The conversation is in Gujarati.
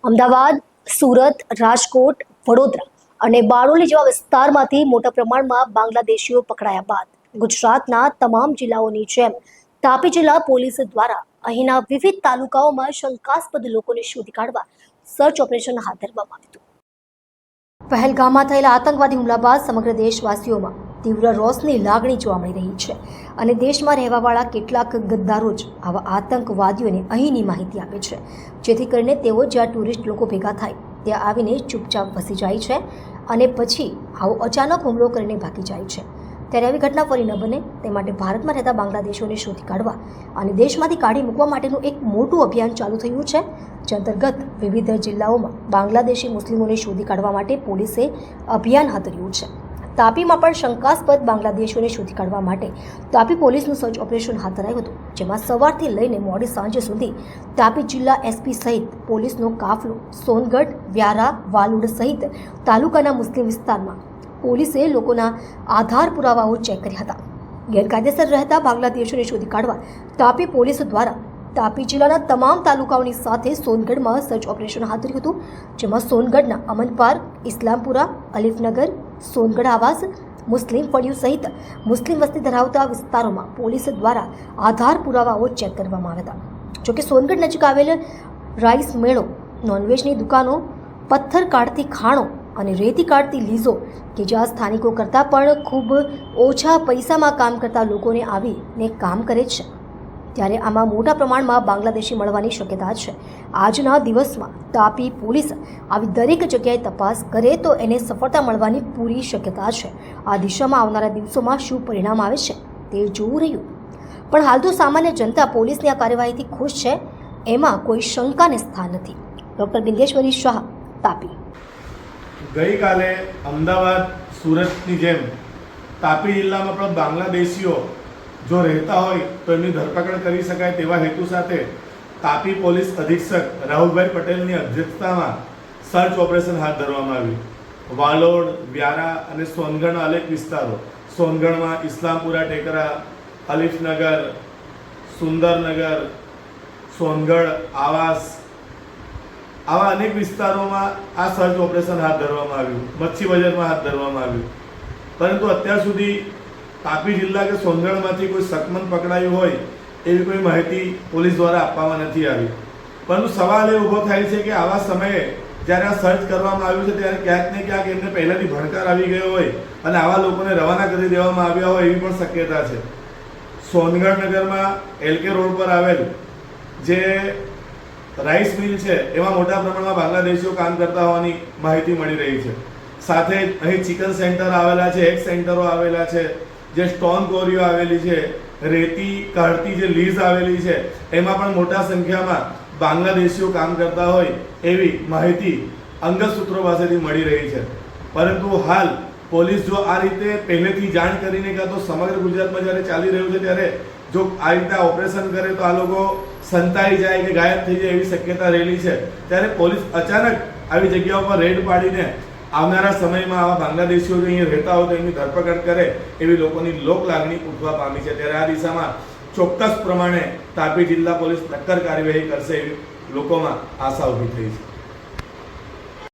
અમદાવાદ, સુરત, રાજકોટ, વડોદરા અને બારડોલી જેવા વિસ્તારમાંથી મોટા પ્રમાણમાં બાંગ્લાદેશીઓ પકડાયા બાદ ગુજરાતના તમામ જિલ્લાઓની જેમ તાપી જિલ્લા પોલીસ દ્વારા અહીંના વિવિધ તાલુકાઓમાં શંકાસ્પદ લોકોને શોધી કાઢવા સર્ચ ઓપરેશન હાથ ધરવામાં આવ્યું હતું। પહેલગામમાં થયેલા આતંકવાદી હુમલા બાદ સમગ્ર દેશવાસીઓમાં તીવ્ર રોષની લાગણી જોવા મળી રહી છે અને દેશમાં રહેવાવાળા કેટલાક ગદ્દારો જ આવા આતંકવાદીઓને અહીંની માહિતી આપે છે, જેથી કરીને તેઓ જ્યાં ટુરિસ્ટ લોકો ભેગા થાય ત્યાં આવીને ચૂપચાપ વસી જાય છે અને પછી આવો અચાનક હુમલો કરીને ભાગી જાય છે। ત્યારે આવી ઘટના ફરી ન બને તે માટે ભારતમાં રહેતા બાંગ્લાદેશીઓને શોધી કાઢવા અને દેશમાંથી કાઢી મૂકવા માટેનું એક મોટું અભિયાન ચાલુ થયું છે, જે અંતર્ગત વિવિધ જિલ્લાઓમાં બાંગ્લાદેશી મુસ્લિમોને શોધી કાઢવા માટે પોલીસે અભિયાન હાથ ધર્યું છે। તાપીમાં પણ શંકાસ્પદ બાંગ્લાદેશીઓને શોધી કાઢવા માટે તાપી પોલીસનું સર્ચ ઓપરેશન હાથ ધરાયું હતું, જેમાં સવારથી લઈને મોડી સાંજે સુધી તાપી જિલ્લા એસપી સહિત પોલીસનો કાફલો સોનગઢ, વ્યારા, વાલુડ સહિત તાલુકાના મુસ્લિમ વિસ્તારમાં પોલીસે લોકોના આધાર પુરાવાઓ ચેક કર્યા હતા। ગેરકાયદેસર રહેતા બાંગ્લાદેશીઓને શોધી કાઢવા તાપી પોલીસ દ્વારા તાપી જિલ્લાના તમામ તાલુકાઓની સાથે સોનગઢમાં સર્ચ ઓપરેશન હાથ ધર્યું હતું, જેમાં સોનગઢના અમન પાર્ક, ઇસ્લામપુરા, અલીફનગર, સોનગઢ આવાસ, મુસ્લિમ ફળિયું સહિત મુસ્લિમ વસ્તી ધરાવતા વિસ્તારોમાં પોલીસ દ્વારા આધાર પુરાવાઓ ચેક કરવામાં આવ્યા હતા। જોકે સોનગઢ નજીક આવેલ રાઈસ મેળો, નોનવેજની દુકાનો, પથ્થર કાઢતી ખાણો અને રેતી કાઢતી લીઝો કે જ્યાં સ્થાનિકો કરતાં પણ ખૂબ ઓછા પૈસામાં કામ કરતા લોકોને આવીને કામ કરે છે, ત્યારે આમાં મોટા પ્રમાણમાં બાંગ્લાદેશી મળવાની શક્યતા છે। આજના દિવસમાં તાપી પોલીસ આવી દરેક જગ્યાએ તપાસ કરે તો એને સફળતા મળવાની પૂરી શક્યતા છે। આ દિશામાં આવનારા દિવસોમાં શું પરિણામ આવે છે તે જોવું રહ્યું, પણ હાલ તો સામાન્ય જનતા પોલીસની આ કાર્યવાહીથી ખુશ છે, એમાં કોઈ શંકાને સ્થાન નથી। ડૉક્ટર બિંદેશ્વરી શાહ, તાપી। ગઈકાલે અમદાવાદ, સુરતની જેમ તાપી જિલ્લામાં પણ બાંગ્લાદેશીઓ જો રહેતા હોય તો એમની ધરપકડ કરી શકાય તેવા હેતુ સાથે તાપી પોલીસ અધિક્ષક રાહુલભાઈ પટેલની અધ્યક્ષતામાં સર્ચ ઓપરેશન હાથ ધરવામાં આવ્યું। વાલોડ, વ્યારા અને સોનગઢના અનેક વિસ્તારો, સોનગઢમાં ઇસ્લામપુરા ટેકરા, અલીફનગર, સુંદરનગર, સોનગઢ આવાસ, આવા અનેક વિસ્તારોમાં આ સર્ચ ઓપરેશન હાથ ધરવામાં આવ્યું। મચ્છી બજારમાં હાથ ધરવામાં આવ્યું, પરંતુ અત્યાર સુધી તાપી જિલ્લા કે સોનગઢમાંથી કોઈ શકમન પકડાયું હોય એવી કોઈ માહિતી પોલીસ દ્વારા આપવામાં નથી આવી। પરંતુ સવાલ એ ઊભો થાય છે કે આવા સમયે જ્યારે આ સર્ચ કરવામાં આવ્યું છે ત્યારે ક્યાંક ને ક્યાંક એમને પહેલાથી ભણકાર આવી ગયો હોય અને આવા લોકોને રવાના કરી દેવામાં આવ્યા હોય એવી પણ શક્યતા છે। સોનગઢ નગરમાં એલકે રોડ પર આવેલ જે રાઈસ મિલ છે એમાં મોટા પ્રમાણમાં બાંગ્લાદેશીઓ કામ કરતા હોવાની માહિતી મળી રહી છે। સાથે જ અહીં ચિકન સેન્ટર આવેલા છે, એગ સેન્ટરો આવેલા છે, જે સ્ટોન કોરીઓ આવેલી છે, રેતી કાઢતી જે લીઝ આવેલી છે, એમાં પણ મોટા સંખ્યામાં બાંગ્લાદેશીઓ કામ કરતા હોય એવી માહિતી અંગત સૂત્રો પાસેથી મળી રહી છે। પરંતુ હાલ પોલીસ જો આ રીતે પહેલેથી જાણ કરીને કાં તો સમગ્ર ગુજરાતમાં જ્યારે ચાલી રહ્યું છે ત્યારે જો આ રીતે ઓપરેશન કરે તો આ લોકો સંતાઈ જાય કે ગાયબ થઈ જાય એવી શક્યતા રહેલી છે, ત્યારે પોલીસ અચાનક આવી જગ્યાઓ પર રેડ પાડીને આવનારા સમયમાં આવા બાંગ્લાદેશીઓ જો અહીંયા રહેતા હોય તો એમની ધરપકડ કરે એવી લોકોની લોક લાગણી ઉઠવા પામી છે। ત્યારે આ દિશામાં ચોક્કસ પ્રમાણે તાપી જિલ્લા પોલીસ નક્કર કાર્યવાહી કરશે એવી લોકોમાં આશા ઊભી થઈ છે।